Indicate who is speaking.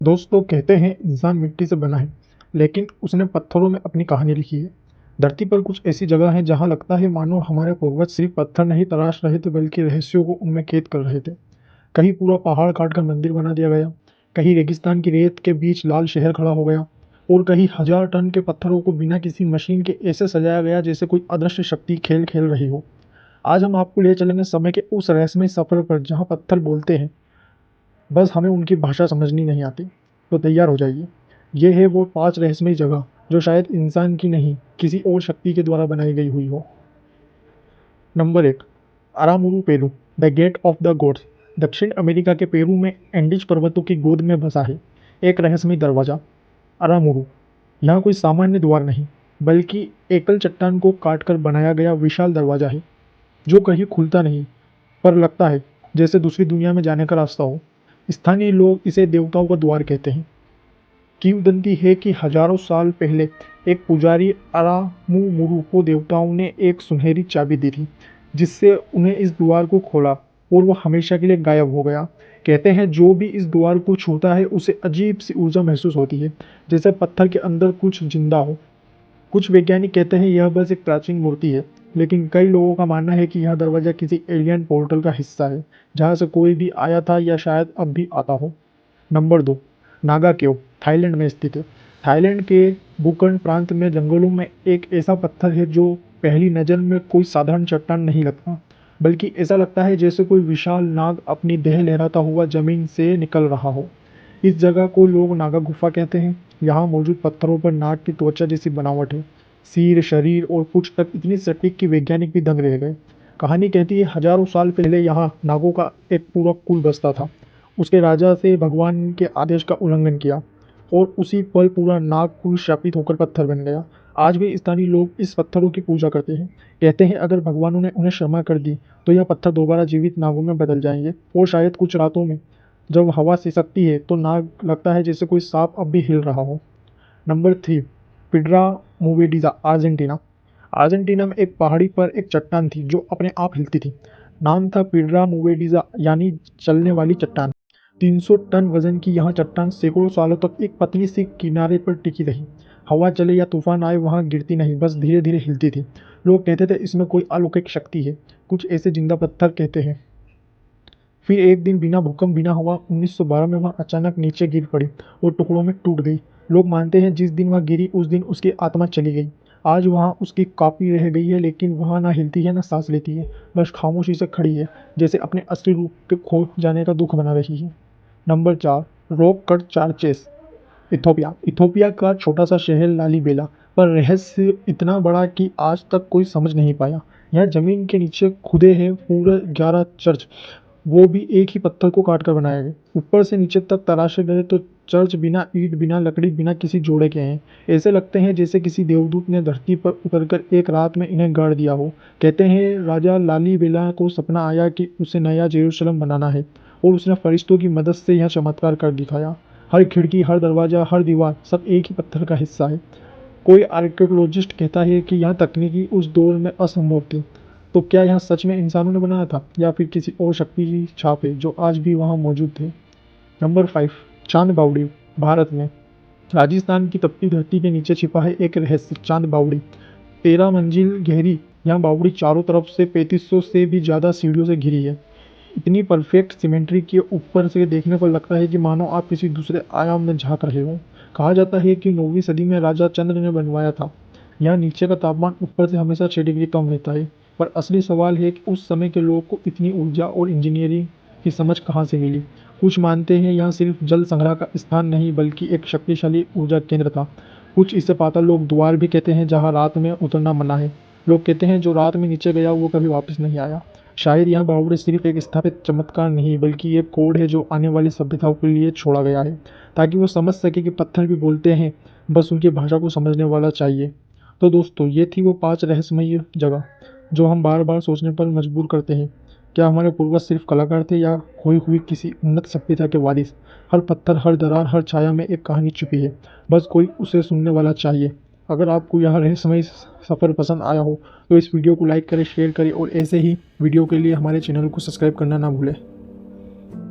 Speaker 1: दोस्तों कहते हैं इंसान मिट्टी से बना है, लेकिन उसने पत्थरों में अपनी कहानी लिखी है। धरती पर कुछ ऐसी जगह है जहां लगता है मानो हमारे पूर्वज सिर्फ पत्थर नहीं तराश रहे थे बल्कि रहस्यों को उनमें कैद कर रहे थे। कहीं पूरा पहाड़ काटकर मंदिर बना दिया गया, कहीं रेगिस्तान की रेत के बीच लाल शहर खड़ा हो गया और कहीं हजार टन के पत्थरों को बिना किसी मशीन के ऐसे सजाया गया जैसे कोई अदृश्य शक्ति खेल खेल रही हो। आज हम आपको ले चलेंगे समय के उस रहस्यमय सफर पर जहाँ पत्थर बोलते हैं, बस हमें उनकी भाषा समझनी नहीं आती। तो तैयार हो जाइए। ये है वो 5 रहस्यमयी जगह जो शायद इंसान की नहीं, किसी और शक्ति के द्वारा बनाई गई हुई हो। Number 1, Aramu Muru Peru, the gate of the gods. दक्षिण अमेरिका के पेरू में एंडीज पर्वतों की गोद में बसा है एक रहस्यमयी दरवाजा, अरामुरु। यहाँ कोई सामान्य द्वार नहीं, बल्कि एकल चट्टान को काटकर बनाया गया विशाल दरवाजा है, जो कहीं खुलता नहीं, पर लगता है जैसे दूसरी दुनिया में जाने का रास्ता हो। स्थानीय लोग इसे देवताओं का द्वार कहते हैं। किंवदंती है कि हजारों साल पहले एक पुजारी अरामुमुरु को देवताओं ने एक सुनहरी चाबी दी थी, जिससे उन्हें इस द्वार को खोला और वो हमेशा के लिए गायब हो गया। कहते हैं जो भी इस द्वार को छूता है उसे अजीब सी ऊर्जा महसूस होती है, जैसे पत्थर के अंदर कुछ जिंदा हो। कुछ वैज्ञानिक कहते हैं यह बस एक प्राचीन मूर्ति है, लेकिन कई लोगों का मानना है कि यह दरवाजा किसी एलियन पोर्टल का हिस्सा है, जहां से कोई भी आया था या शायद अब भी आता हो। नंबर 2, नागा केव, थाईलैंड में स्थित है। थाईलैंड के बुकन प्रांत में जंगलों में एक ऐसा पत्थर है जो पहली नज़र में कोई साधारण चट्टान नहीं लगता, बल्कि ऐसा लगता है जैसे कोई विशाल नाग अपनी देह लहराता हुआ जमीन से निकल रहा हो। इस जगह को लोग नागा गुफा कहते हैं। यहाँ मौजूद पत्थरों पर नाग की त्वचा जैसी बनावट है। सिर, शरीर और पूंछ तक इतनी सटीक कि वैज्ञानिक भी दंग रह गए। कहानी कहती है हजारों साल पहले यहाँ नागों का एक पूरा कुल बसता था। उसके राजा से भगवान के आदेश का उल्लंघन किया और उसी पल पूरा नागकुल शापित होकर पत्थर बन गया। आज भी स्थानीय लोग इस पत्थरों की पूजा करते हैं। कहते हैं अगर भगवानों ने उन्हें क्षमा कर दी तो यह पत्थर दोबारा जीवित नागों में बदल जाएंगे और शायद कुछ रातों में जब हवा सिसकती है तो नाग लगता है जैसे कोई सांप अब भी हिल रहा हो। Number 3, Piedra Movediza, Argentina. Argentina में एक पहाड़ी पर एक चट्टान थी जो अपने आप हिलती थी। नाम था पिड्रा मूवेडिजा, यानी चलने वाली चट्टान। 300 टन वजन की यह चट्टान सैकड़ों सालों तक एक पतली सी किनारे पर टिकी रही। हवा चले या तूफान आए वहां गिरती नहीं, बस धीरे धीरे हिलती थी। लोग कहते थे इसमें कोई अलौकिक शक्ति है। कुछ ऐसे जिंदा पत्थर कहते हैं। फिर एक दिन बिना भूकंप बिना हवा 1912 में वह अचानक नीचे गिर पड़ी और टुकड़ों में टूट गई। लोग मानते हैं जिस दिन वह गिरी उस दिन उसकी आत्मा चली गई। आज वहाँ उसकी कॉपी रह गई है, लेकिन वहाँ ना हिलती है ना सांस लेती है, बस खामोशी से खड़ी है, जैसे अपने असली रूप के खो जाने का दुख मना रही है। Number 4, rock cut charges, Ethiopia. Ethiopia का छोटा सा शहर लालीबेला, पर रहस्य इतना बड़ा कि आज तक कोई समझ नहीं पाया। यहाँ जमीन के नीचे खुदे हैं पूरे 11 चर्च, वो भी एक ही पत्थर को काट कर बनाए गए। ऊपर से नीचे तक तराशे गए तो चर्च बिना ईंट, बिना लकड़ी, बिना किसी जोड़े के हैं। ऐसे लगते हैं जैसे किसी देवदूत ने धरती पर उतरकर एक रात में इन्हें गाड़ दिया हो। कहते हैं राजा लालीबेला को सपना आया कि उसे नया जेरूसलम बनाना है और उसने फरिश्तों की मदद से यह चमत्कार कर दिखाया। हर खिड़की, हर दरवाजा, हर दीवार, सब एक ही पत्थर का हिस्सा है। कोई आर्कियोलॉजिस्ट कहता है कि यह तकनीकी उस दौर में असंभव थी। तो क्या यह सच में इंसानों ने बनाया था या फिर किसी और शक्ति की छाप है जो आज भी वहाँ मौजूद थे। नंबर 5, चांद बावड़ी, भारत में। राजस्थान की तपती धरती के नीचे छिपा है एक रहस्य, चांद बावड़ी। 13 मंजिल गहरी यह बावड़ी चारों तरफ से 3500 से भी ज़्यादा सीढ़ियों से घिरी है। इतनी परफेक्ट सिमेट्री के ऊपर से देखने पर लगता है कि मानो आप किसी दूसरे आयाम में झांक रहे हो। कहा जाता है कि 9वीं सदी में राजा चंद्र ने बनवाया था। यहाँ नीचे का तापमान ऊपर से हमेशा 6 डिग्री कम रहता है। पर असली सवाल है कि उस समय के लोगों को इतनी ऊर्जा और इंजीनियरिंग की समझ कहाँ से मिली। कुछ मानते हैं यह सिर्फ जल संग्रह का स्थान नहीं बल्कि एक शक्तिशाली ऊर्जा केंद्र था। कुछ इसे पाताल लोक द्वार भी कहते हैं जहाँ रात में उतरना मना है। लोग कहते हैं जो रात में नीचे गया वो कभी वापस नहीं आया। शायद यह बावड़ी सिर्फ एक स्थापित चमत्कार नहीं बल्कि एक कोड है जो आने वाली सभ्यताओं के लिए छोड़ा गया है, ताकि वो समझ सके कि पत्थर भी बोलते हैं, बस उनकी भाषा को समझने वाला चाहिए। तो दोस्तों ये थी वो 5 रहस्यमयी जगह जो हम बार बार सोचने पर मजबूर करते हैं। क्या हमारे पूर्वज सिर्फ कलाकार थे या खोई हुई किसी उन्नत सभ्यता के वारिस। हर पत्थर, हर दरार, हर छाया में एक कहानी छुपी है, बस कोई उसे सुनने वाला चाहिए। अगर आपको यह रहस्यमय सफ़र पसंद आया हो तो इस वीडियो को लाइक करें, शेयर करें और ऐसे ही वीडियो के लिए हमारे चैनल को सब्सक्राइब करना ना भूलें।